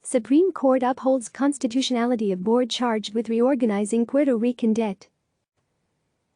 Supreme Court upholds constitutionality of board charged with reorganizing Puerto Rican debt.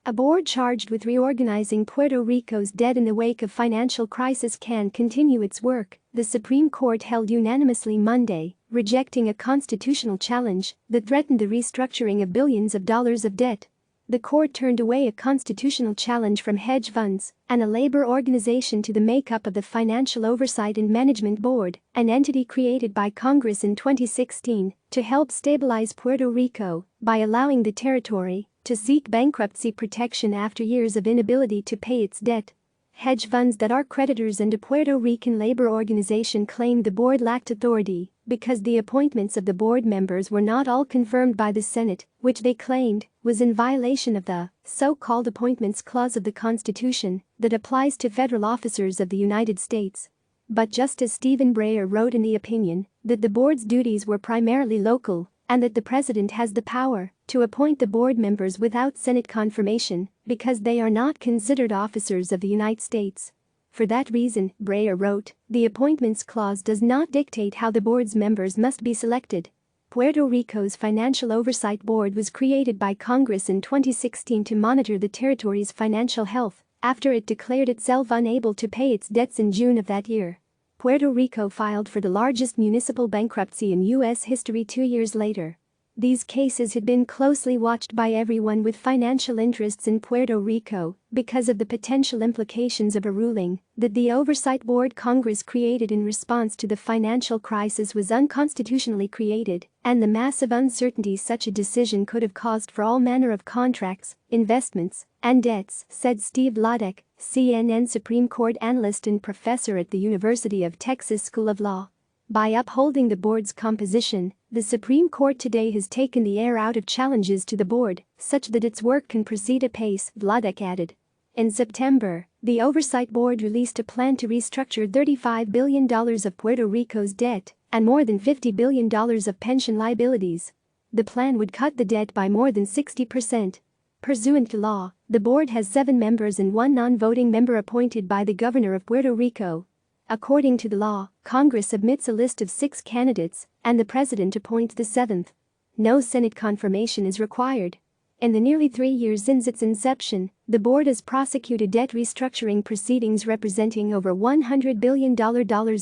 A board charged with reorganizing Puerto Rico's debt in the wake of financial crisis can continue its work, the Supreme Court held unanimously Monday, rejecting a constitutional challenge that threatened the restructuring of billions of dollars of debt. The court turned away a constitutional challenge from Hedge funds and a labor organization to the makeup of the Financial Oversight and Management Board, an entity created by Congress in 2016 to help stabilize Puerto Rico by allowing the territory to seek bankruptcy protection after years of inability to pay its debt. Hedge funds that are creditors and a Puerto Rican labor organization claimed the board lacked authority because the appointments of the board members were not all confirmed by the Senate, which they claimed was in violation of the so-called Appointments Clause of the Constitution that applies to federal officers of the United States. But Justice Stephen Breyer wrote in the opinion that the board's duties were primarily local and that the president has the power to appoint the board members without Senate confirmation because they are not considered officers of the United States. For that reason, Breyer wrote, the Appointments Clause does not dictate how the board's members must be selected. Puerto Rico's Financial Oversight Board was created by Congress in 2016 to monitor the territory's financial health after it declared itself unable to pay its debts in June of that year. Puerto Rico filed for the largest municipal bankruptcy in U.S. history 2 years later. These cases had been closely watched by everyone with financial interests in Puerto Rico because of the potential implications of a ruling that the Oversight Board Congress created in response to the financial crisis was unconstitutionally created, and the massive uncertainty such a decision could have caused for all manner of contracts, investments, and debts, said Steve Vladek, CNN Supreme Court analyst and professor at the University of Texas School of Law. By upholding the board's composition, the Supreme Court today has taken the air out of challenges to the board, such that its work can proceed apace, Vladek added. In September, the Oversight Board released a plan to restructure $35 billion of Puerto Rico's debt and more than $50 billion of pension liabilities. The plan would cut the debt by more than 60%. Pursuant to law, the board has 7 members and 1 non-voting member appointed by the governor of Puerto Rico. According to the law, Congress submits a list of 6 candidates, and the president appoints the 7th. No Senate confirmation is required. In the nearly 3 years since its inception, the board has prosecuted debt restructuring proceedings representing over $100 billion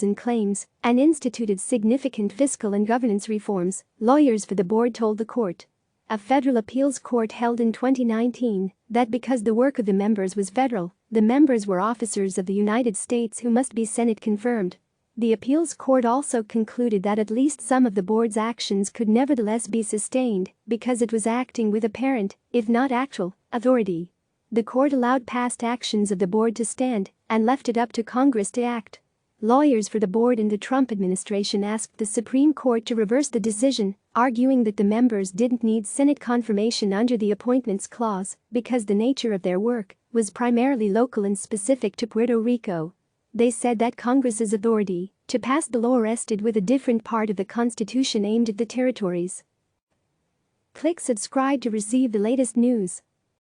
in claims and instituted significant fiscal and governance reforms, lawyers for the board told the court. A federal appeals court held in 2019 that because the work of the members was federal, the members were officers of the United States who must be Senate confirmed. The appeals court also concluded that at least some of the board's actions could nevertheless be sustained because it was acting with apparent, if not actual, authority. The court allowed past actions of the board to stand and left it up to Congress to act. Lawyers for the board in the Trump administration asked the Supreme Court to reverse the decision, arguing that the members didn't need Senate confirmation under the Appointments Clause because the nature of their work was primarily local and specific to Puerto Rico. They said that Congress's authority to pass the law rested with a different part of the Constitution aimed at the territories. Click subscribe to receive the latest news.